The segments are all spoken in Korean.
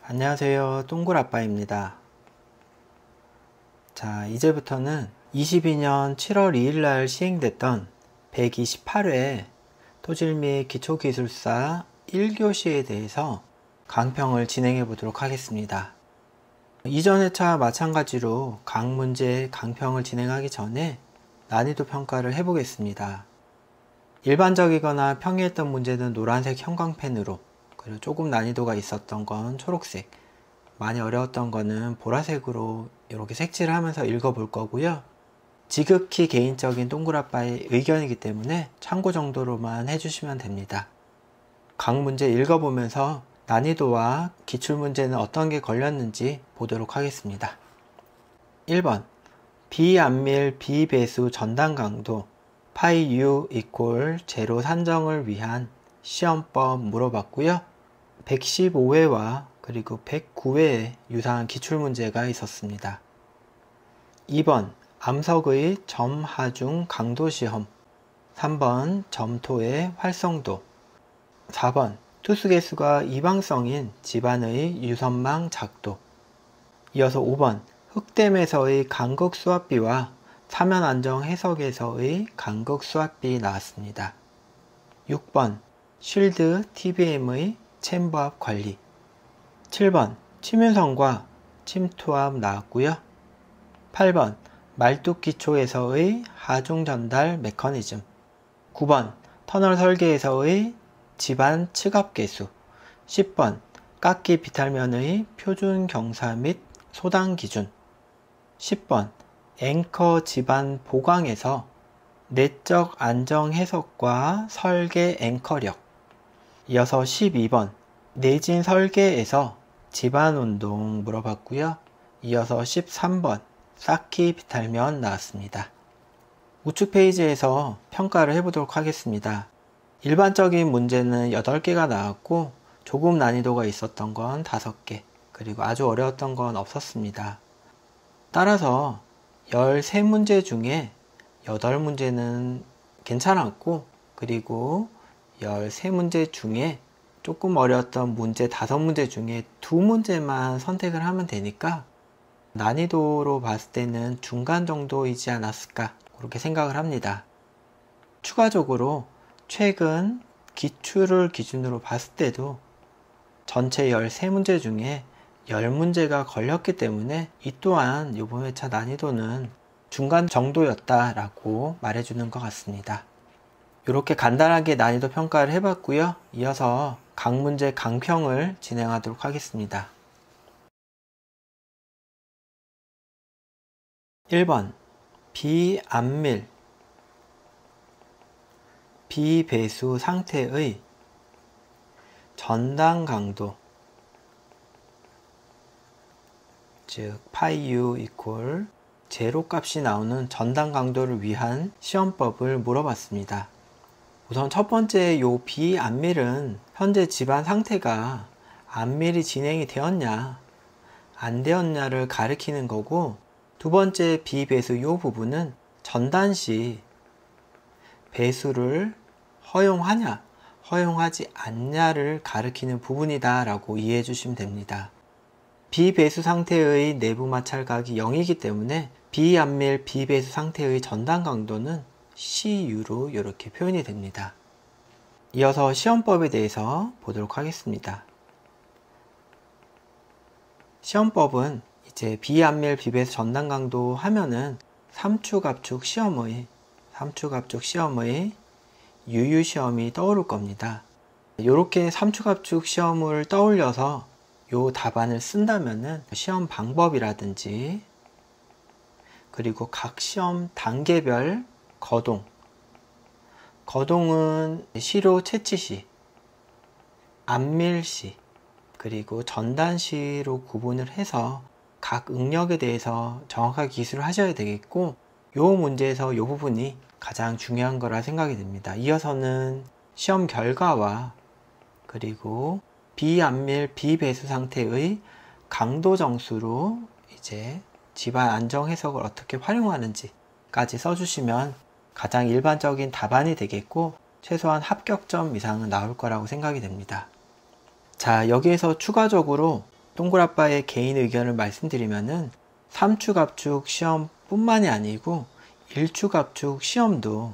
안녕하세요. 동굴아빠입니다. 자, 이제부터는 22년 7월 2일날 시행됐던 128회 토질 및 기초기술사 1교시에 대해서 강평을 진행해 보도록 하겠습니다. 이전 회차와 마찬가지로 각 문제 강평을 진행하기 전에 난이도 평가를 해보겠습니다. 일반적이거나 평이했던 문제는 노란색 형광펜으로, 그리고 조금 난이도가 있었던 건 초록색, 많이 어려웠던 거는 보라색으로 이렇게 색칠을 하면서 읽어볼 거고요. 지극히 개인적인 동굴아빠의 의견이기 때문에 참고 정도로만 해주시면 됩니다. 각 문제 읽어보면서 난이도와 기출문제는 어떤 게 걸렸는지 보도록 하겠습니다. 1번 비안밀 비배수 전당 강도 파이 u 이퀄 제로 산정을 위한 시험법 물어봤고요. 115회와 그리고 109회에 유사한 기출문제가 있었습니다. 2번 암석의 점하중 강도시험, 3번 점토의 활성도, 4번 투수개수가 이방성인 집안의 유선망 작도. 이어서 5번 흑댐에서의 간극수압비와 사면안정 해석에서의 간극수압비 나왔습니다. 6번 쉴드 TBM의 챔버압 관리, 7번 침윤성과 침투압 나왔고요. 8번 말뚝기초에서의 하중전달 메커니즘, 9번 터널 설계에서의 집안 측압계수, 10번 깎기 비탈면의 표준 경사 및 소당 기준, 10번 앵커 집안 보강에서 내적 안정 해석과 설계 앵커력. 이어서 12번 내진 설계에서 집안 운동 물어봤고요. 이어서 13번 쌓기 비탈면 나왔습니다. 우측 페이지에서 평가를 해보도록 하겠습니다. 일반적인 문제는 8개가 나왔고 조금 난이도가 있었던 건 5개, 그리고 아주 어려웠던 건 없었습니다. 따라서 13문제 중에 8문제는 괜찮았고, 그리고 13문제 중에 조금 어려웠던 문제 5문제 중에 2문제만 선택을 하면 되니까 난이도로 봤을 때는 중간 정도이지 않았을까 그렇게 생각을 합니다. 추가적으로 최근 기출을 기준으로 봤을 때도 전체 13문제 중에 10문제가 걸렸기 때문에 이 또한 이번 회차 난이도는 중간 정도였다라고 말해주는 것 같습니다. 이렇게 간단하게 난이도 평가를 해봤고요. 이어서 각 문제 강평을 진행하도록 하겠습니다. 1번 비안밀 비배수 상태의 전당 강도, 즉 파이 u 이퀄 제로 값이 나오는 전당 강도를 위한 시험법을 물어봤습니다. 우선 첫 번째 요 비안밀은 현재 집안 상태가 안밀이 진행이 되었냐 안 되었냐를 가리키는 거고, 두 번째 비배수 요 부분은 전단 시 배수를 허용하냐 허용하지 않냐를 가리키는 부분이다 라고 이해해 주시면 됩니다. 비배수 상태의 내부 마찰각이 0이기 때문에 비안밀 비배수 상태의 전단 강도는 CU로 이렇게 표현이 됩니다. 이어서 시험법에 대해서 보도록 하겠습니다. 시험법은 이제 비안밀 비배수 전단 강도 하면은 삼축압축 시험의 유유 시험이 떠오를 겁니다. 이렇게 삼축압축 시험을 떠올려서 요 답안을 쓴다면은 시험 방법이라든지, 그리고 각 시험 단계별 거동은 시로 채취시, 안밀시, 그리고 전단시로 구분을 해서 각 응력에 대해서 정확하게 기술을 하셔야 되겠고, 요 문제에서 요 부분이 가장 중요한 거라 생각이 듭니다. 이어서는 시험 결과와 그리고 비안밀 비배수 상태의 강도 정수로 이제 집안 안정 해석을 어떻게 활용하는지까지 써주시면 가장 일반적인 답안이 되겠고 최소한 합격점 이상은 나올 거라고 생각이 됩니다. 자, 여기에서 추가적으로 동굴아빠의 개인 의견을 말씀드리면은 삼축압축 시험 뿐만이 아니고 일축압축 시험도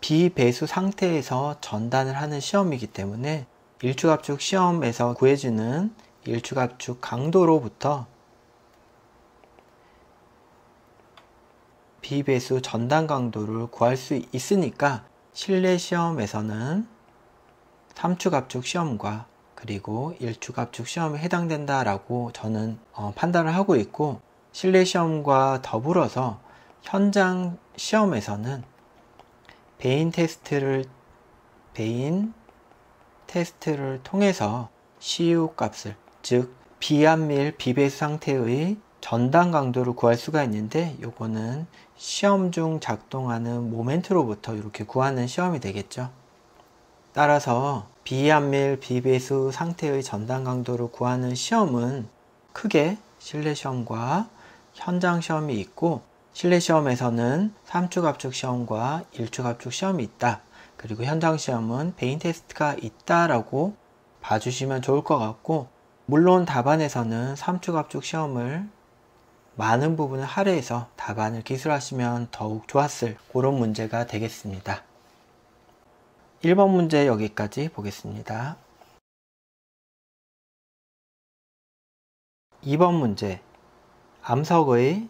비배수 상태에서 전단을 하는 시험이기 때문에 일축압축 시험에서 구해주는 일축압축 강도로부터 비배수 전단 강도를 구할 수 있으니까 실내 시험에서는 삼축압축 시험과 그리고 일축압축 시험에 해당된다라고 저는 판단을 하고 있고, 실내 시험과 더불어서 현장 시험에서는 베인 테스트를 통해서 CU 값을, 즉 비안밀 비배수 상태의 전단 강도를 구할 수가 있는데, 요거는 시험 중 작동하는 모멘트로부터 이렇게 구하는 시험이 되겠죠. 따라서 비안밀 비배수 상태의 전단 강도를 구하는 시험은 크게 실내 시험과 현장 시험이 있고, 실내 시험에서는 삼축압축 시험과 일축압축 시험이 있다. 그리고 현장 시험은 베인 테스트가 있다라고 봐주시면 좋을 것 같고, 물론 답안에서는 삼축압축 시험을 많은 부분을 할애해서 답안을 기술하시면 더욱 좋았을 그런 문제가 되겠습니다. 1번 문제 여기까지 보겠습니다. 2번 문제, 암석의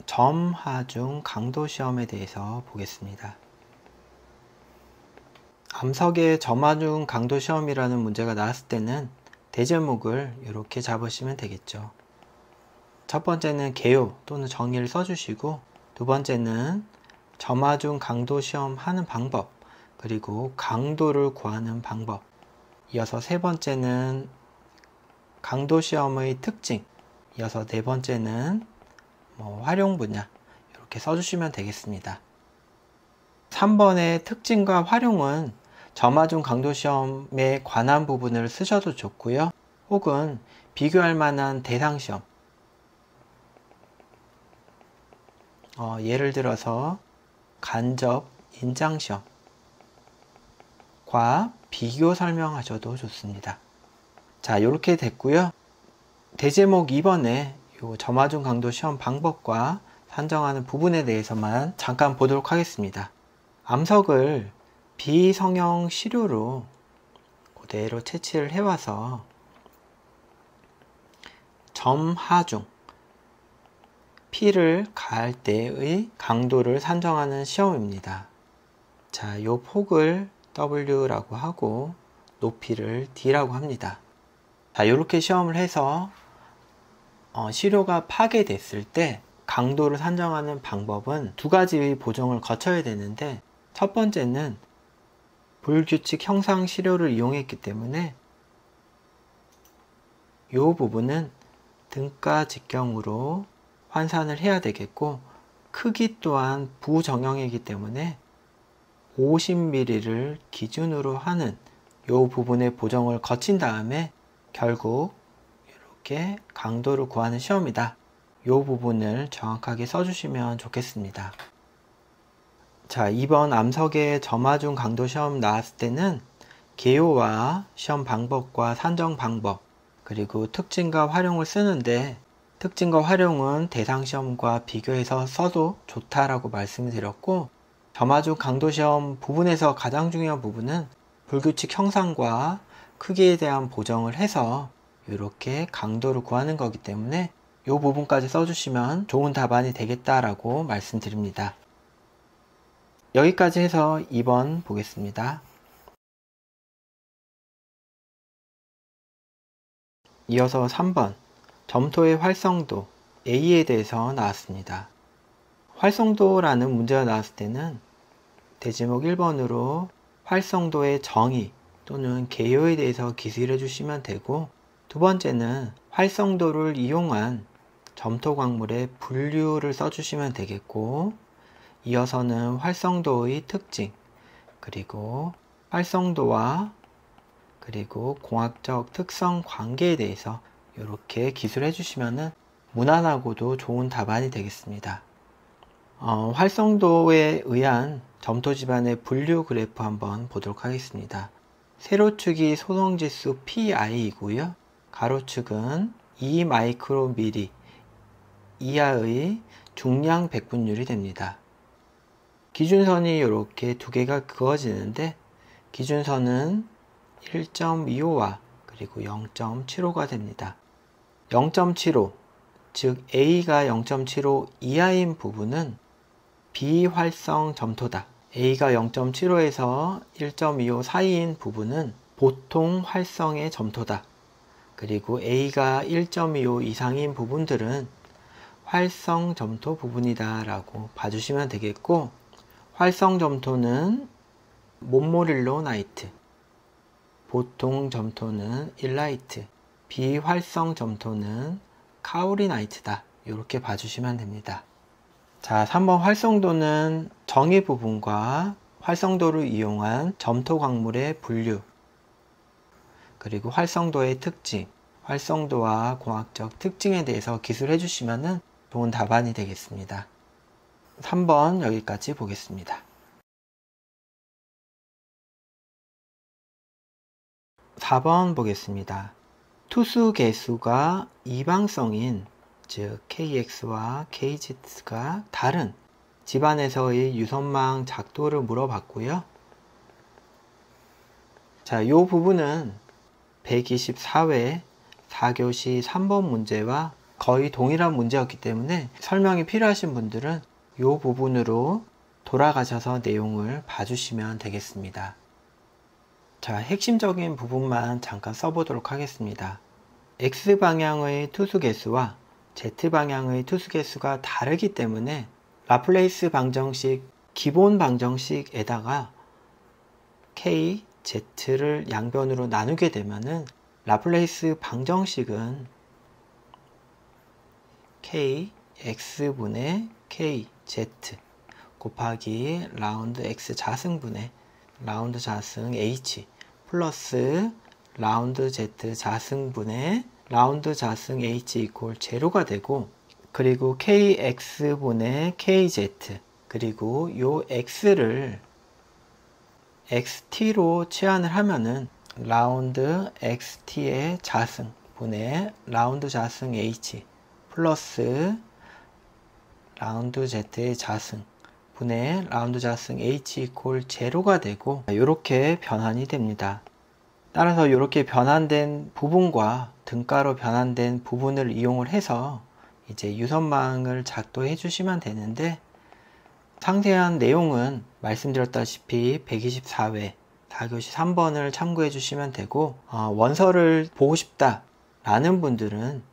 점하중 강도 시험에 대해서 보겠습니다. 암석의 점하중 강도 시험이라는 문제가 나왔을 때는 대제목을 이렇게 잡으시면 되겠죠. 첫 번째는 개요 또는 정의를 써주시고, 두 번째는 점하중 강도 시험 하는 방법, 그리고 강도를 구하는 방법, 이어서 세 번째는 강도 시험의 특징, 이어서 네 번째는 활용 분야, 이렇게 써주시면 되겠습니다. 3번의 특징과 활용은 점하중 강도 시험에 관한 부분을 쓰셔도 좋고요, 혹은 비교할 만한 대상 시험, 예를 들어서 간접 인장 시험과 비교 설명하셔도 좋습니다. 자, 이렇게 됐고요. 대제목 2번에 요 점하중 강도 시험 방법과 산정하는 부분에 대해서만 잠깐 보도록 하겠습니다. 암석을 비성형 시료로 그대로 채취를 해와서 점하중 P를 가할 때의 강도를 산정하는 시험입니다. 자, 요 폭을 W라고 하고 높이를 D라고 합니다. 자, 이렇게 시험을 해서 시료가 파괴됐을 때 강도를 산정하는 방법은 두 가지의 보정을 거쳐야 되는데, 첫 번째는 불규칙 형상 시료를 이용했기 때문에 이 부분은 등가 직경으로 환산을 해야 되겠고, 크기 또한 부정형이기 때문에 50mm를 기준으로 하는 이 부분의 보정을 거친 다음에 결국 이렇게 강도를 구하는 시험이다. 이 부분을 정확하게 써주시면 좋겠습니다. 자, 2번 암석의 점하중 강도 시험 나왔을 때는 개요와 시험 방법과 산정 방법, 그리고 특징과 활용을 쓰는데, 특징과 활용은 대상 시험과 비교해서 써도 좋다라고 말씀드렸고, 점하중 강도 시험 부분에서 가장 중요한 부분은 불규칙 형상과 크기에 대한 보정을 해서 이렇게 강도를 구하는 거기 때문에 이 부분까지 써주시면 좋은 답안이 되겠다라고 말씀드립니다. 여기까지 해서 2번 보겠습니다. 이어서 3번, 점토의 활성도 A에 대해서 나왔습니다. 활성도라는 문제가 나왔을 때는 대제목 1번으로 활성도의 정의 또는 개요에 대해서 기술해 주시면 되고, 두 번째는 활성도를 이용한 점토 광물의 분류를 써주시면 되겠고, 이어서는 활성도의 특징, 그리고 활성도와 그리고 공학적 특성 관계에 대해서 이렇게 기술해 주시면 무난하고도 좋은 답안이 되겠습니다. 활성도에 의한 점토 집안의 분류 그래프 한번 보도록 하겠습니다. 세로축이 소성지수 PI이고요. 가로축은 2 마이크로미리 이하의 중량 백분율이 됩니다. 기준선이 이렇게 두 개가 그어지는데 기준선은 1.25와 그리고 0.75가 됩니다. 0.75, 즉 A가 0.75 이하인 부분은 비활성 점토다. A가 0.75에서 1.25 사이인 부분은 보통 활성의 점토다. 그리고 A가 1.25 이상인 부분들은 활성 점토 부분이다 라고 봐주시면 되겠고, 활성 점토는 몬모릴로 나이트, 보통 점토는 일라이트, 비활성 점토는 카오리나이트다. 이렇게 봐주시면 됩니다. 자, 3번 활성도는 정의 부분과 활성도를 이용한 점토 광물의 분류, 그리고 활성도의 특징, 활성도와 공학적 특징에 대해서 기술해 주시면 좋은 답안이 되겠습니다. 3번 여기까지 보겠습니다. 4번 보겠습니다. 투수 개수가 이방성인, 즉 KX와 KZ가 다른 집안에서의 유선망 작도를 물어봤고요. 자, 이 부분은 124회 4교시 3번 문제와 거의 동일한 문제였기 때문에 설명이 필요하신 분들은 이 부분으로 돌아가셔서 내용을 봐주시면 되겠습니다. 자, 핵심적인 부분만 잠깐 써보도록 하겠습니다. X방향의 투수 개수와 Z방향의 투수 개수가 다르기 때문에 라플레이스 방정식, 기본 방정식에다가 K, Z를 양변으로 나누게 되면은 라플레이스 방정식은 K, X분의 K, Z 곱하기 라운드 X 자승분의 라운드 자승 H 플러스 라운드 Z 자승분의 라운드 자승 H 이퀄 제로가 되고, 그리고 KX분의 KZ, 그리고 요 X를 XT로 치환을 하면은 라운드 XT의 자승 분의 라운드 자승 H 플러스 라운드 Z의 자승 분의 라운드 자승 H 이퀄 제로가 되고, 이렇게 변환이 됩니다. 따라서 이렇게 변환된 부분과 등가로 변환된 부분을 이용을 해서 이제 유선망을 작도해 주시면 되는데, 상세한 내용은 말씀드렸다시피 124회 4교시 3번을 참고해 주시면 되고, 원서를 보고 싶다 라는 분들은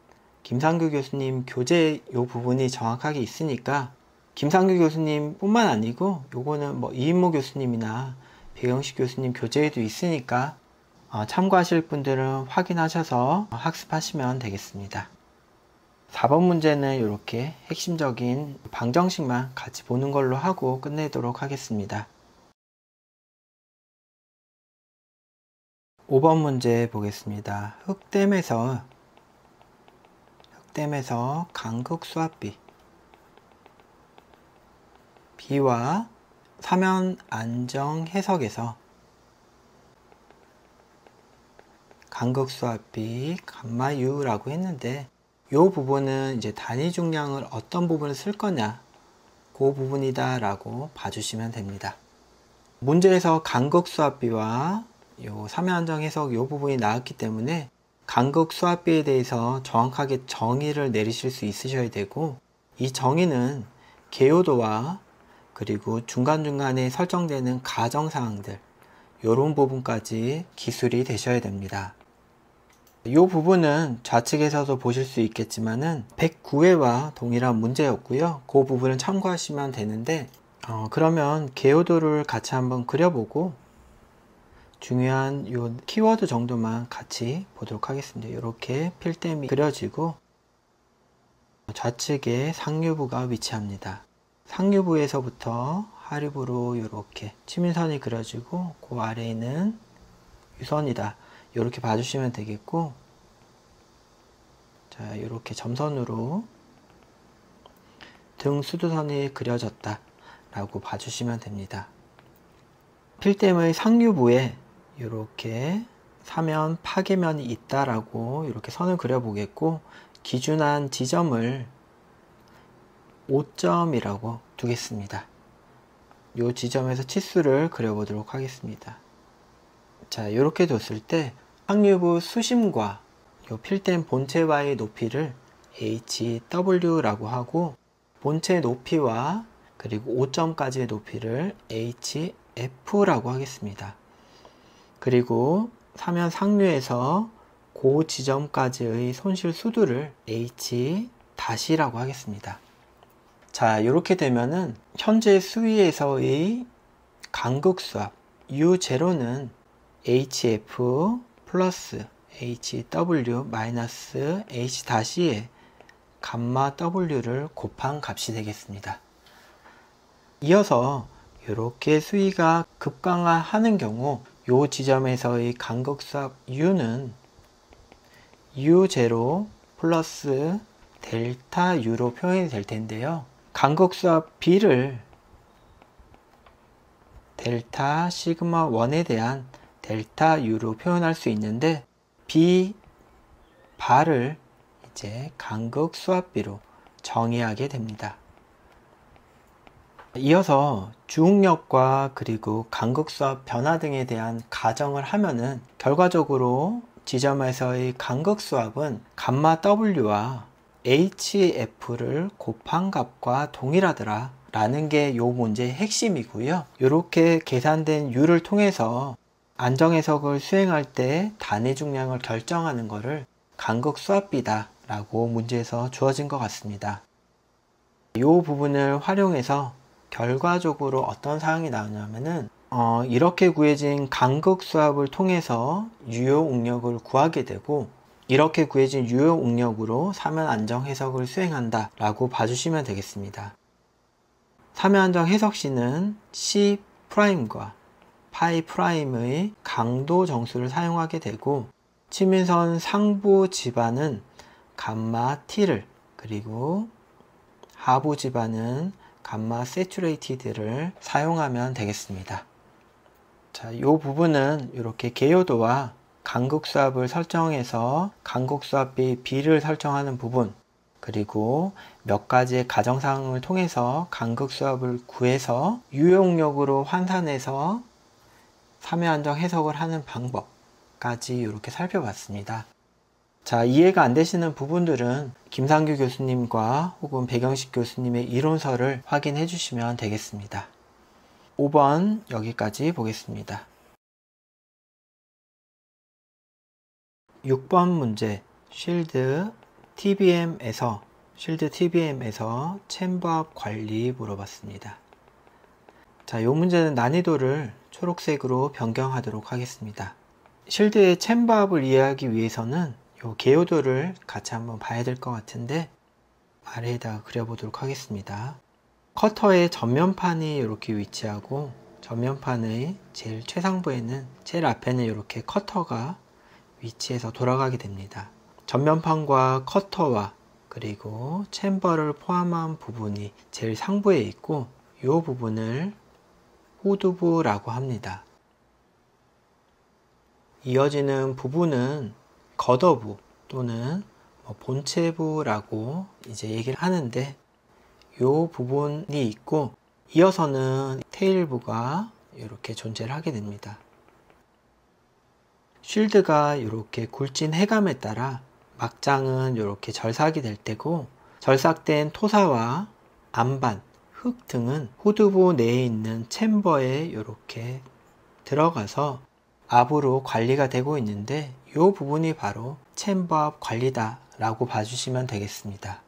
김상규 교수님 교재 요 부분이 정확하게 있으니까 김상규 교수님 뿐만 아니고 요거는 뭐 이인모 교수님이나 배영식 교수님 교재에도 있으니까 참고하실 분들은 확인하셔서 학습하시면 되겠습니다. 4번 문제는 이렇게 핵심적인 방정식만 같이 보는 걸로 하고 끝내도록 하겠습니다. 5번 문제 보겠습니다. 흑댐에서 간극 수압비 B와 사면 안정 해석에서 간극 수압비 감마 U라고 했는데, 이 부분은 이제 단위 중량을 어떤 부분을 쓸 거냐, 그 부분이다 라고 봐주시면 됩니다. 문제에서 간극 수압비와 요 사면 안정 해석 이 부분이 나왔기 때문에 간극 수압비에 대해서 정확하게 정의를 내리실 수 있으셔야 되고, 이 정의는 개요도와 그리고 중간중간에 설정되는 가정사항들, 이런 부분까지 기술이 되셔야 됩니다. 이 부분은 좌측에서도 보실 수 있겠지만은 109회와 동일한 문제였고요. 그 부분을 참고하시면 되는데, 그러면 개요도를 같이 한번 그려보고 중요한 요 키워드 정도만 같이 보도록 하겠습니다. 이렇게 필댐이 그려지고 좌측에 상류부가 위치합니다. 상류부에서부터 하류부로 이렇게 치민선이 그려지고 그 아래에는 유선이다. 이렇게 봐주시면 되겠고, 자, 이렇게 점선으로 등 수두선이 그려졌다 라고 봐주시면 됩니다. 필댐의 상류부에 이렇게 사면 파괴면이 있다라고 이렇게 선을 그려 보겠고, 기준한 지점을 5점이라고 두겠습니다. 이 지점에서 치수를 그려보도록 하겠습니다. 자, 이렇게 뒀을 때 확류부 수심과 요 필된 본체와의 높이를 HW라고 하고, 본체 높이와 그리고 5점까지의 높이를 HF라고 하겠습니다. 그리고 사면 상류에서 그 지점까지의 손실 수두를 H-라고 하겠습니다. 자, 이렇게 되면은 현재 수위에서의 간극수압 U0는 HF 플러스 HW 마이너스 H-의 감마 W를 곱한 값이 되겠습니다. 이어서 이렇게 수위가 급강하하는 경우 이 지점에서의 간극수압 U는 U0 플러스 델타 U로 표현이 될 텐데요. 간극수압 B를 델타 시그마 1에 대한 델타 U로 표현할 수 있는데, B 바를 이제 간극수압비로 정의하게 됩니다. 이어서 주응력과 그리고 간극수압 변화 등에 대한 가정을 하면은 결과적으로 지점에서의 간극수압은 감마 W와 HF를 곱한 값과 동일하더라 라는 게 이 문제의 핵심이고요. 이렇게 계산된 U를 통해서 안정해석을 수행할 때 단위 중량을 결정하는 것을 간극수압비다 라고 문제에서 주어진 것 같습니다. 이 부분을 활용해서 결과적으로 어떤 사항이 나오냐면은 이렇게 구해진 간극수압을 통해서 유효응력을 구하게 되고, 이렇게 구해진 유효응력으로 사면 안정 해석을 수행한다 라고 봐주시면 되겠습니다. 사면 안정 해석시는 C'과 파이'의 강도 정수를 사용하게 되고, 치민선 상부 지반은 감마 T를, 그리고 하부 지반은 감마 세츄레이티드를 사용하면 되겠습니다. 자, 이 부분은 이렇게 개요도와 간극수압을 설정해서 간극수압비 B를 설정하는 부분, 그리고 몇 가지의 가정사항을 통해서 간극수압을 구해서 유효응력으로 환산해서 사면안정 해석을 하는 방법까지 이렇게 살펴봤습니다. 자, 이해가 안 되시는 부분들은 김상규 교수님과 혹은 백영식 교수님의 이론서를 확인해 주시면 되겠습니다. 5번 여기까지 보겠습니다. 6번 문제, 쉴드 TBM에서 챔버압 관리 물어봤습니다. 자, 이 문제는 난이도를 초록색으로 변경하도록 하겠습니다. 쉴드의 챔버압을 이해하기 위해서는 이 개요도를 같이 한번 봐야 될 것 같은데, 아래에다가 그려보도록 하겠습니다. 커터의 전면판이 이렇게 위치하고, 전면판의 제일 최상부에는, 제일 앞에는 이렇게 커터가 위치해서 돌아가게 됩니다. 전면판과 커터와 그리고 챔버를 포함한 부분이 제일 상부에 있고, 이 부분을 후두부라고 합니다. 이어지는 부분은 겉어부 또는 본체부라고 이제 얘기를 하는데, 이 부분이 있고, 이어서는 테일부가 이렇게 존재를 하게 됩니다. 쉴드가 이렇게 굴진 해감에 따라 막장은 이렇게 절삭이 될 때고, 절삭된 토사와 안반, 흙 등은 후두부 내에 있는 챔버에 이렇게 들어가서 압으로 관리가 되고 있는데, 이 부분이 바로 챔버압 관리다 라고 봐주시면 되겠습니다.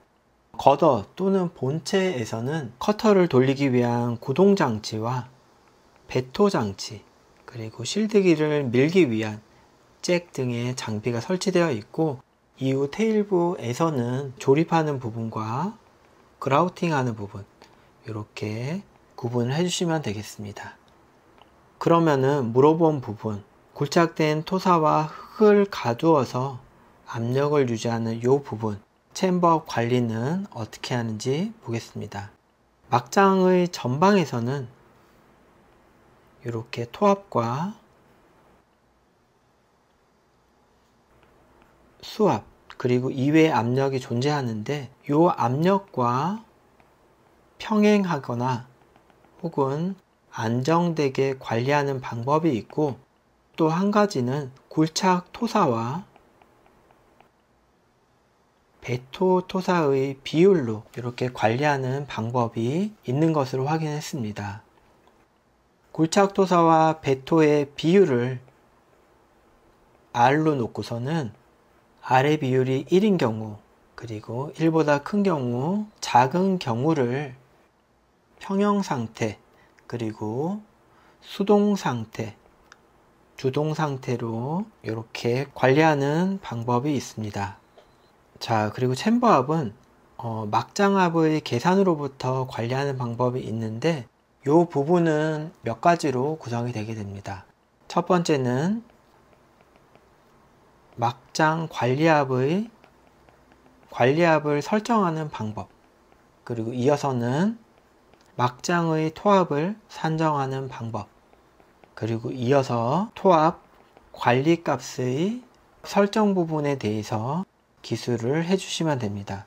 겉어 또는 본체에서는 커터를 돌리기 위한 구동장치와 배토장치, 그리고 실드기를 밀기 위한 잭 등의 장비가 설치되어 있고, 이후 테일부에서는 조립하는 부분과 그라우팅하는 부분, 이렇게 구분을 해주시면 되겠습니다. 그러면은 물어본 부분, 굴착된 토사와 흙을 가두어서 압력을 유지하는 이 부분, 챔버 관리는 어떻게 하는지 보겠습니다. 막장의 전방에서는 이렇게 토압과 수압, 그리고 이외의 압력이 존재하는데 이 압력과 평행하거나 혹은 안정되게 관리하는 방법이 있고, 또 한 가지는 굴착 토사와 배토 토사의 비율로 이렇게 관리하는 방법이 있는 것으로 확인했습니다. 굴착 토사와 배토의 비율을 R로 놓고서는 R의 비율이 1인 경우, 그리고 1보다 큰 경우, 작은 경우를 평형 상태, 그리고 수동 상태, 주동 상태로 이렇게 관리하는 방법이 있습니다. 자, 그리고 챔버압은 막장압의 계산으로부터 관리하는 방법이 있는데 이 부분은 몇 가지로 구성이 되게 됩니다. 첫 번째는 막장 관리압을 설정하는 방법, 그리고 이어서는 막장의 토압을 산정하는 방법, 그리고 이어서 토압 관리값의 설정 부분에 대해서 기술을 해주시면 됩니다.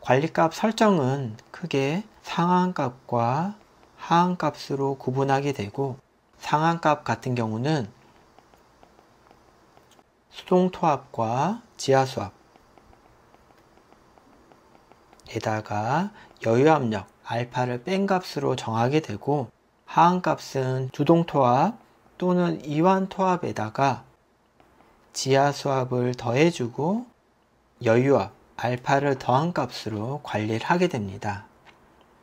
관리값 설정은 크게 상한값과 하한값으로 구분하게 되고, 상한값 같은 경우는 수동토압과 지하수압 에다가 여유압력 알파를 뺀 값으로 정하게 되고, 하한값은 주동토압 또는 이완토압에다가 지하수압을 더해주고 여유압 알파를 더한 값으로 관리를 하게 됩니다.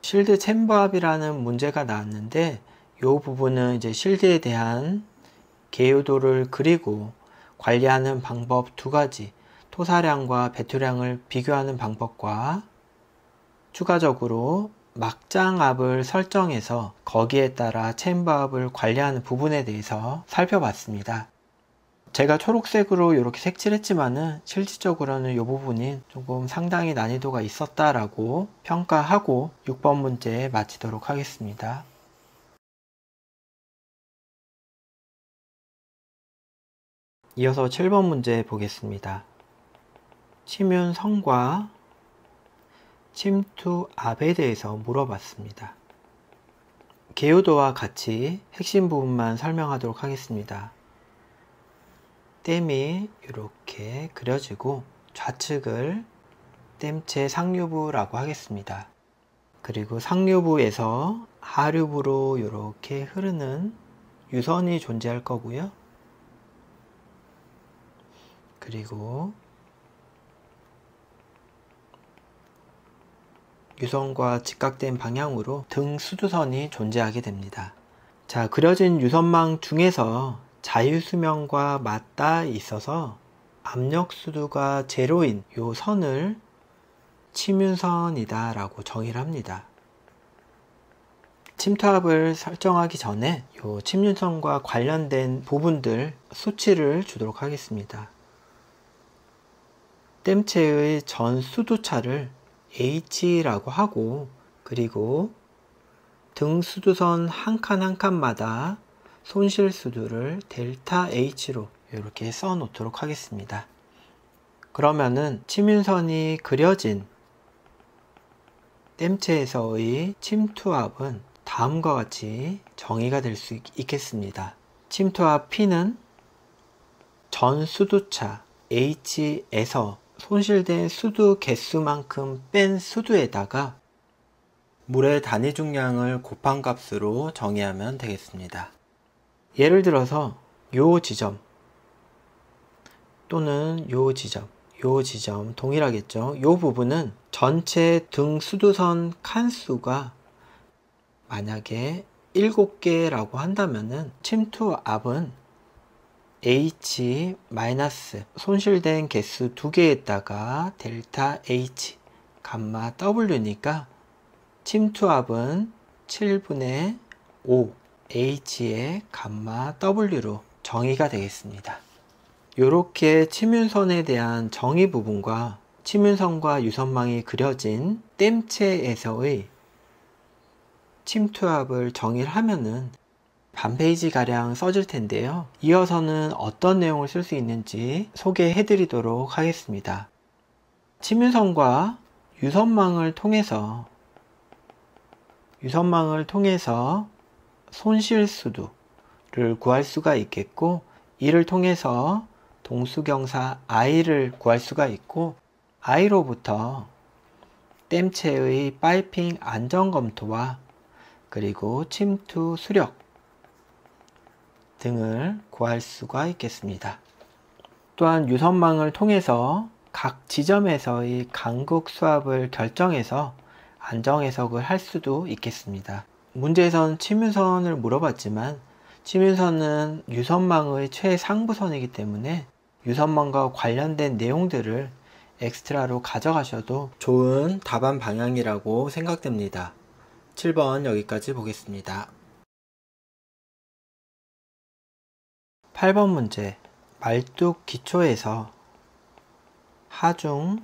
실드 챔버압이라는 문제가 나왔는데 이 부분은 이제 실드에 대한 개요도를 그리고 관리하는 방법 두 가지, 토사량과 배토량을 비교하는 방법과 추가적으로 막장압을 설정해서 거기에 따라 챔버압을 관리하는 부분에 대해서 살펴봤습니다. 제가 초록색으로 이렇게 색칠했지만은 실질적으로는 이 부분이 조금 상당히 난이도가 있었다라고 평가하고 6번 문제 마치도록 하겠습니다. 이어서 7번 문제 보겠습니다. 침윤성과 침투압에 대해서 물어봤습니다. 개요도와 같이 핵심 부분만 설명하도록 하겠습니다. 댐이 이렇게 그려지고 좌측을 댐체 상류부라고 하겠습니다. 그리고 상류부에서 하류부로 이렇게 흐르는 유선이 존재할 거고요. 그리고 유선과 직각된 방향으로 등 수두선이 존재하게 됩니다. 자, 그려진 유선망 중에서 자유수명과 맞닿아 있어서 압력수두가 제로인 이 선을 침윤선이다 라고 정의를 합니다. 침투압을 설정하기 전에 이 침윤선과 관련된 부분들 수치를 주도록 하겠습니다. 댐체의 전 수두차를 H라고 하고, 그리고 등 수두선 한 칸 한 칸마다 손실 수두를 델타 H로 이렇게 써 놓도록 하겠습니다. 그러면은 침윤선이 그려진 댐체에서의 침투압은 다음과 같이 정의가 될 수 있겠습니다. 침투압 P는 전 수두차 H에서 손실된 수두 개수만큼 뺀 수두에다가 물의 단위 중량을 곱한 값으로 정의하면 되겠습니다. 예를 들어서 요 지점 또는 요 지점 동일하겠죠. 요 부분은 전체 등 수두선 칸수가 만약에 7개라고 한다면은 침투압은 H 마이너스 손실된 개수 2개에다가 델타 H 감마 W니까 침투압은 7분의 5 H의 감마 W로 정의가 되겠습니다. 이렇게 침윤선에 대한 정의 부분과 침윤선과 유선망이 그려진 댐체에서의 침투압을 정의를 하면은 반 페이지가량 써질 텐데요. 이어서는 어떤 내용을 쓸 수 있는지 소개해 드리도록 하겠습니다. 치문선과 유선망을 통해서 손실수두를 구할 수가 있겠고, 이를 통해서 동수경사 I를 구할 수가 있고, I로부터 댐체의 파이핑 안전검토와 그리고 침투 수력 등을 구할 수가 있겠습니다. 또한 유선망을 통해서 각 지점에서의 간극 수압을 결정해서 안정 해석을 할 수도 있겠습니다. 문제에선 치문선을 물어봤지만 치문선은 유선망의 최상부선이기 때문에 유선망과 관련된 내용들을 엑스트라로 가져가셔도 좋은 답안 방향이라고 생각됩니다. 7번 여기까지 보겠습니다. 8번 문제, 말뚝 기초에서 하중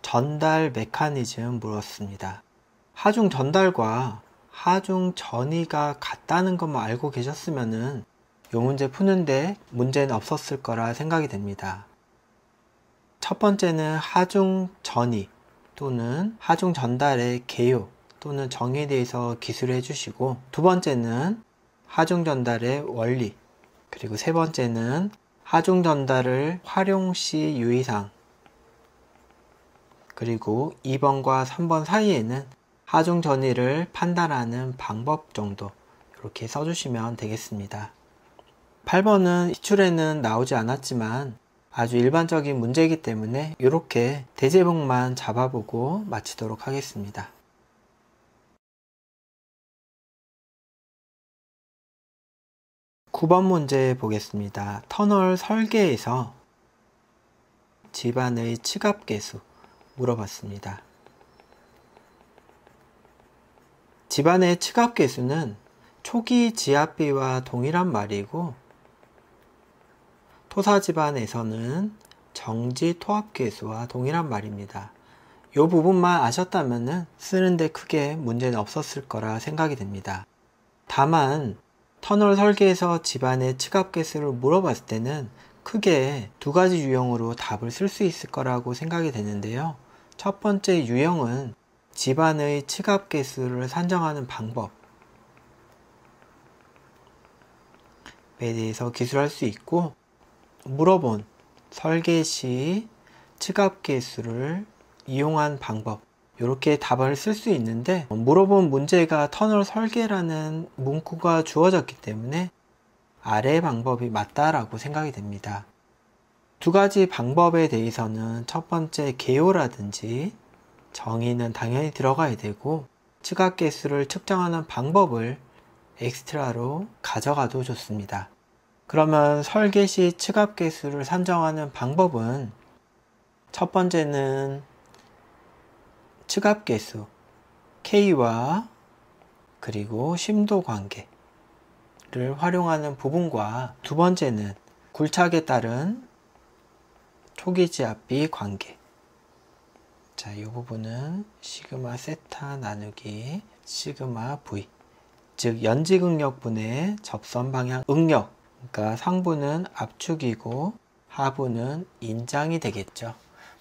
전달 메커니즘 물었습니다. 하중 전달과 하중 전이가 같다는 것만 알고 계셨으면은 이 문제 푸는데 문제는 없었을 거라 생각이 됩니다. 첫 번째는 하중 전이 또는 하중 전달의 개요 또는 정의에 대해서 기술을 해주시고, 두 번째는 하중 전달의 원리, 그리고 세 번째는 하중 전달을 활용 시 유의사항, 그리고 2번과 3번 사이에는 하중 전이를 판단하는 방법 정도 이렇게 써주시면 되겠습니다. 8번은 기출에는 나오지 않았지만 아주 일반적인 문제이기 때문에 이렇게 대제목만 잡아보고 마치도록 하겠습니다. 9번 문제 보겠습니다. 터널 설계에서 집안의 층압계수 물어봤습니다. 집안의 층압계수는 초기 지압비와 동일한 말이고, 토사 집안에서는 정지 토합계수와 동일한 말입니다. 이 부분만 아셨다면 쓰는데 크게 문제는 없었을 거라 생각이 됩니다. 다만 터널 설계에서 집안의 층압계수를 물어봤을 때는 크게 두 가지 유형으로 답을 쓸 수 있을 거라고 생각이 되는데요. 첫 번째 유형은 집안의 층압계수를 산정하는 방법에 대해서 기술할 수 있고, 물어본 설계 시 층압계수를 이용한 방법, 이렇게 답을 쓸 수 있는데, 물어본 문제가 터널 설계라는 문구가 주어졌기 때문에 아래 방법이 맞다라고 생각이 됩니다. 두 가지 방법에 대해서는 첫 번째 개요라든지 정의는 당연히 들어가야 되고, 층압계수를 측정하는 방법을 엑스트라로 가져가도 좋습니다. 그러면 설계 시 층압계수를 산정하는 방법은 첫 번째는 층압계수 K와 그리고 심도 관계를 활용하는 부분과, 두 번째는 굴착에 따른 초기 지압비 관계. 자, 이 부분은 시그마 세타 나누기 시그마 V, 즉 연지응력분의 접선 방향 응력, 그러니까 상부는 압축이고 하부는 인장이 되겠죠.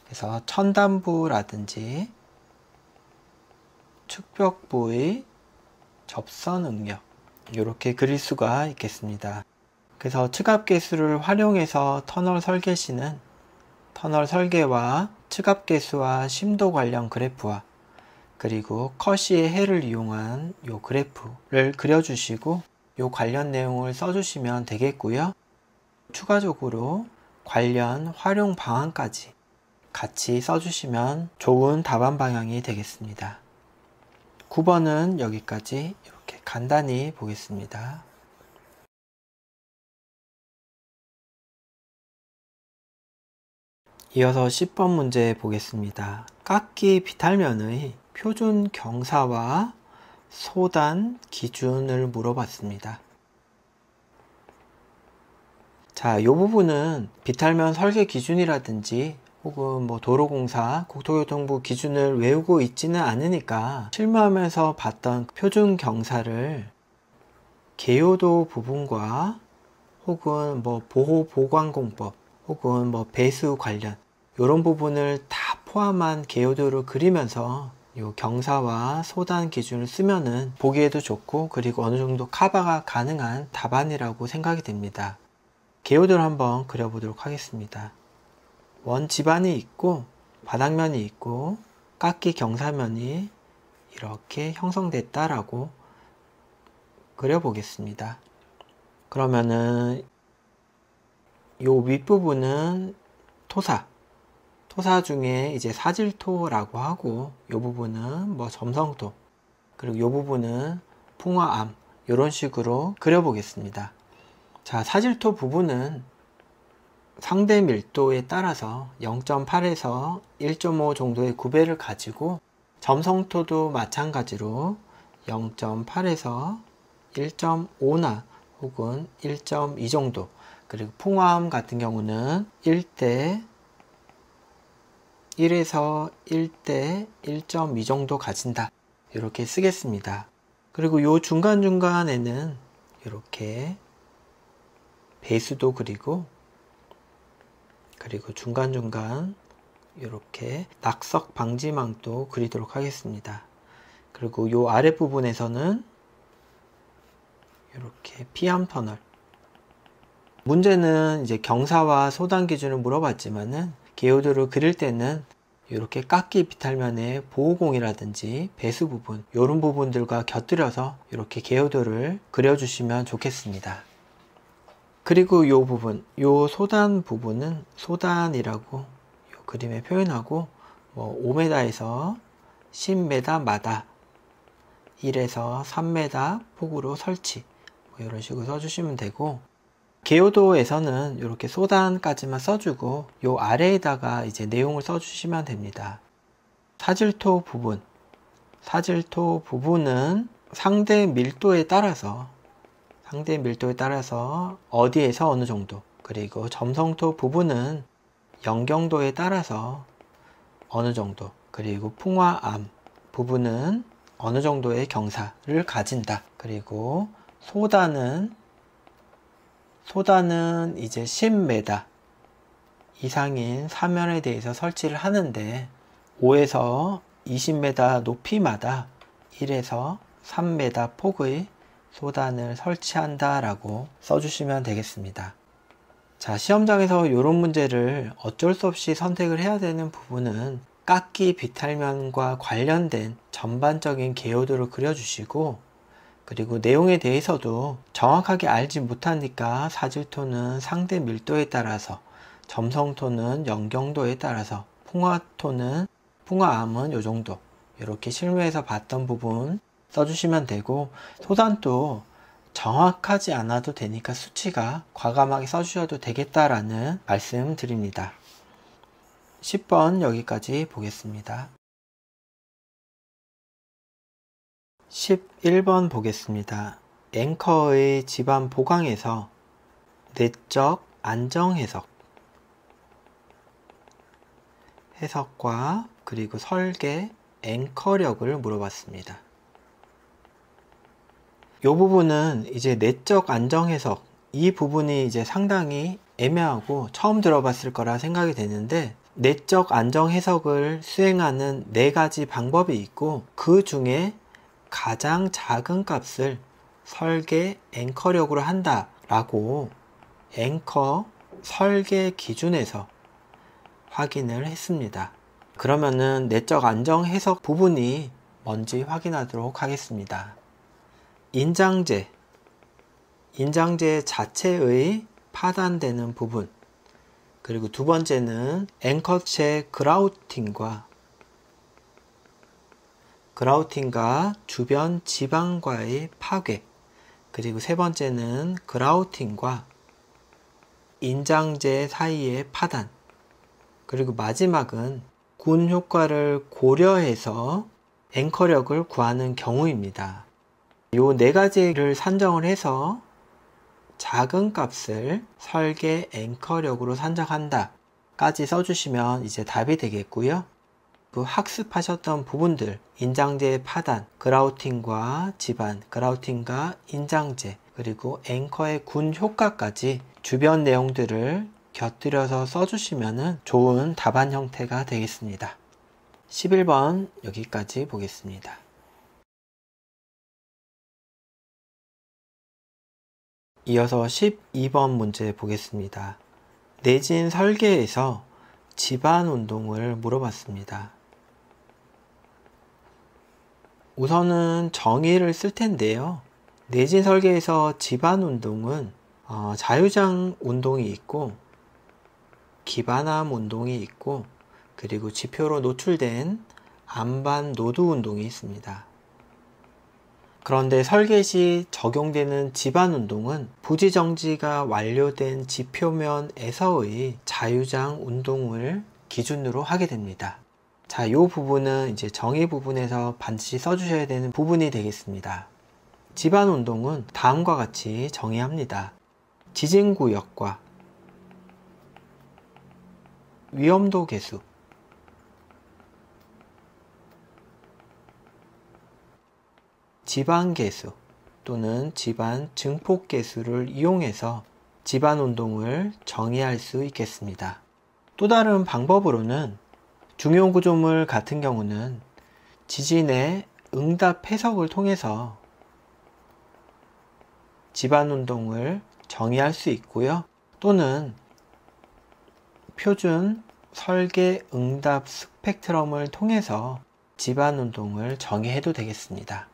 그래서 천단부라든지 축벽부의 접선 응력, 이렇게 그릴 수가 있겠습니다. 그래서 층압계수를 활용해서 터널 설계 시는 터널 설계와 층압계수와 심도 관련 그래프와 그리고 커시의 해를 이용한 이 그래프를 그려주시고 이 관련 내용을 써주시면 되겠고요. 추가적으로 관련 활용 방안까지 같이 써주시면 좋은 답안 방향이 되겠습니다. 9번은 여기까지 이렇게 간단히 보겠습니다. 이어서 10번 문제 보겠습니다. 깎기 비탈면의 표준 경사와 소단 기준을 물어봤습니다. 자, 이 부분은 비탈면 설계 기준이라든지 혹은 도로공사, 국토교통부 기준을 외우고 있지는 않으니까 실무하면서 봤던 표준 경사를 개요도 부분과 혹은 뭐 보호 보관 공법 혹은 뭐 배수 관련 이런 부분을 다 포함한 개요도를 그리면서 요 경사와 소단 기준을 쓰면은 보기에도 좋고 그리고 어느 정도 커버가 가능한 답안이라고 생각이 됩니다. 개요도를 한번 그려보도록 하겠습니다. 원 지반이 있고 바닥면이 있고 깎기 경사면이 이렇게 형성됐다라고 그려보겠습니다. 그러면은 요 윗부분은 토사 중에 이제 사질토라고 하고 요 부분은 뭐 점성토 그리고 요 부분은 풍화암 이런 식으로 그려보겠습니다. 자, 사질토 부분은 상대 밀도에 따라서 0.8에서 1.5 정도의 구배를 가지고 점성토도 마찬가지로 0.8에서 1.5나 혹은 1.2 정도 그리고 풍화암 같은 경우는 1대 1에서 1대 1.2 정도 가진다 이렇게 쓰겠습니다. 그리고 요 중간중간에는 이렇게 배수도 그리고 중간중간 이렇게 낙석 방지망도 그리도록 하겠습니다. 그리고 요 아랫부분에서는 이렇게 피암 터널 문제는 이제 경사와 소단 기준을 물어봤지만은 개요도를 그릴 때는 이렇게 깎기 비탈면의 보호공이라든지 배수 부분 이런 부분들과 곁들여서 이렇게 개요도를 그려주시면 좋겠습니다. 그리고 이 부분, 이 소단 부분은 소단이라고 이 그림에 표현하고 뭐 5m에서 10m마다 1에서 3m 폭으로 설치 뭐 이런 식으로 써주시면 되고 개요도에서는 이렇게 소단까지만 써주고 요 아래에다가 이제 내용을 써주시면 됩니다. 사질토 부분은 상대 밀도에 따라서 어디에서 어느 정도 그리고 점성토 부분은 영경도에 따라서 어느 정도 그리고 풍화암 부분은 어느 정도의 경사를 가진다. 그리고 소단은 이제 10m 이상인 사면에 대해서 설치를 하는데 5에서 20m 높이마다 1에서 3m 폭의 소단을 설치한다 라고 써주시면 되겠습니다. 자, 시험장에서 이런 문제를 어쩔 수 없이 선택을 해야 되는 부분은 깎기 비탈면과 관련된 전반적인 개요도를 그려주시고 그리고 내용에 대해서도 정확하게 알지 못하니까 사질토는 상대 밀도에 따라서 점성토는 영경도에 따라서 풍화암은 요 정도 이렇게 실무에서 봤던 부분 써주시면 되고 소단도 정확하지 않아도 되니까 수치가 과감하게 써주셔도 되겠다라는 말씀 드립니다. 10번 여기까지 보겠습니다. 11번 보겠습니다. 앵커의 지반 보강에서 내적 안정 해석과 그리고 설계 앵커력을 물어봤습니다. 이 부분은 이제 내적 안정 해석 이 부분이 이제 상당히 애매하고 처음 들어봤을 거라 생각이 되는데 내적 안정 해석을 수행하는 4가지 방법이 있고 그 중에 가장 작은 값을 설계 앵커력으로 한다 라고 앵커 설계 기준에서 확인을 했습니다. 그러면은 내적 안정 해석 부분이 뭔지 확인하도록 하겠습니다. 인장재 자체의 파단되는 부분 그리고 두 번째는 앵커체 그라우팅과 주변 지방과의 파괴 그리고 세 번째는 그라우팅과 인장재 사이의 파단 그리고 마지막은 군 효과를 고려해서 앵커력을 구하는 경우입니다. 이 4가지를 산정을 해서 작은 값을 설계 앵커력으로 산정한다 까지 써주시면 이제 답이 되겠고요. 그 학습하셨던 부분들 인장재의 파단, 그라우팅과 지반, 그라우팅과 인장재 그리고 앵커의 군 효과까지 주변 내용들을 곁들여서 써주시면 좋은 답안 형태가 되겠습니다. 11번 여기까지 보겠습니다. 이어서 12번 문제 보겠습니다. 내진 설계에서 집안 운동을 물어봤습니다. 우선은 정의를 쓸 텐데요. 내진 설계에서 집안 운동은 자유장 운동이 있고 기반함 운동이 있고 그리고 지표로 노출된 안반 노드 운동이 있습니다. 그런데 설계 시 적용되는 집안 운동은 부지 정지가 완료된 지표면에서의 자유장 운동을 기준으로 하게 됩니다. 자, 이 부분은 이제 정의 부분에서 반드시 써주셔야 되는 부분이 되겠습니다. 집안 운동은 다음과 같이 정의합니다. 지진구역과 위험도 계수, 집안 계수 또는 집안 증폭 계수를 이용해서 집안 운동을 정의할 수 있겠습니다. 또 다른 방법으로는 중요 구조물 같은 경우는 지진의 응답 해석을 통해서 집안 운동을 정의할 수 있고요. 또는 표준 설계 응답 스펙트럼을 통해서 집안 운동을 정의해도 되겠습니다.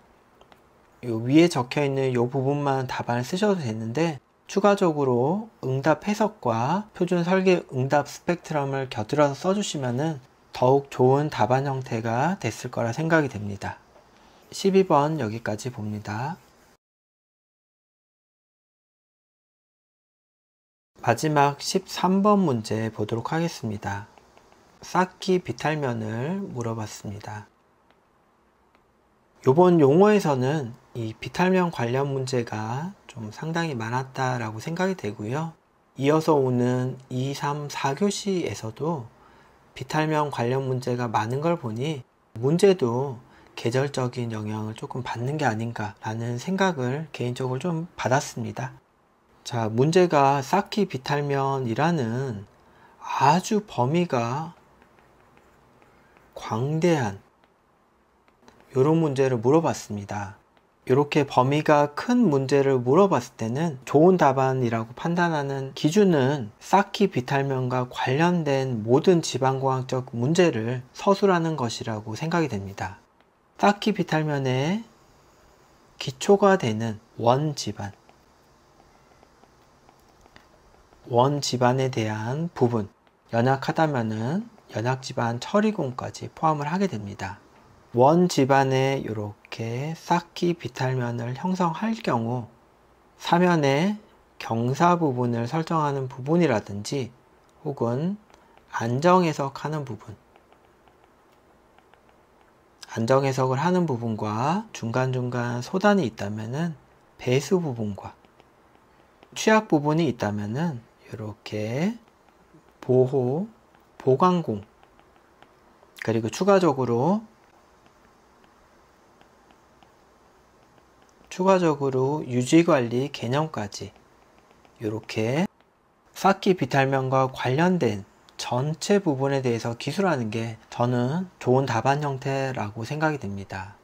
요 위에 적혀 있는 이 부분만 답안을 쓰셔도 되는데 추가적으로 응답 해석과 표준 설계 응답 스펙트럼을 곁들여서 써주시면 더욱 좋은 답안 형태가 됐을 거라 생각이 됩니다. 12번 여기까지 봅니다. 마지막 13번 문제 보도록 하겠습니다. 쌓기 비탈면을 물어봤습니다. 이번 용어에서는 이 비탈면 관련 문제가 좀 상당히 많았다라고 생각이 되고요. 이어서 오는 2, 3, 4교시에서도 비탈면 관련 문제가 많은 걸 보니 문제도 계절적인 영향을 조금 받는 게 아닌가 라는 생각을 개인적으로 좀 받았습니다. 자, 문제가 쌓기 비탈면이라는 아주 범위가 광대한 이런 문제를 물어봤습니다. 이렇게 범위가 큰 문제를 물어봤을 때는 좋은 답안이라고 판단하는 기준은 쌓기 비탈면과 관련된 모든 지방공학적 문제를 서술하는 것이라고 생각이 됩니다. 쌓기 비탈면의 기초가 되는 원지반에 대한 부분, 연약하다면은 연약지반 처리공까지 포함을 하게 됩니다. 원지반에 이렇게 쌓기 비탈면을 형성할 경우 사면의 경사 부분을 설정하는 부분이라든지 혹은 안정해석하는 부분, 안정해석을 하는 부분과 중간중간 소단이 있다면은 배수 부분과 취약 부분이 있다면은 이렇게 보호, 보강공, 그리고 추가적으로 유지관리 개념까지 이렇게 쌓기 비탈면과 관련된 전체 부분에 대해서 기술하는 게 저는 좋은 답안 형태라고 생각이 됩니다.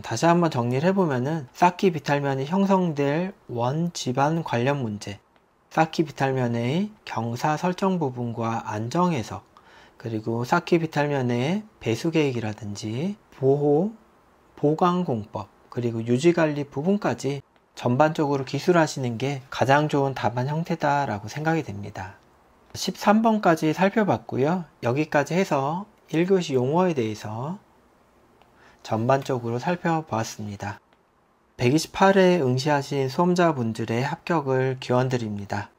다시 한번 정리를 해보면은 쌓기 비탈면이 형성될 원지반 관련 문제, 쌓기 비탈면의 경사 설정 부분과 안정 해석, 그리고 쌓기 비탈면의 배수 계획이라든지 보호, 보강 공법, 그리고 유지관리 부분까지 전반적으로 기술하시는 게 가장 좋은 답안 형태다라고 생각이 됩니다. 13번까지 살펴봤고요. 여기까지 해서 1교시 용어에 대해서 전반적으로 살펴보았습니다. 128회 응시하신 수험자분들의 합격을 기원드립니다.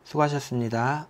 수고하셨습니다.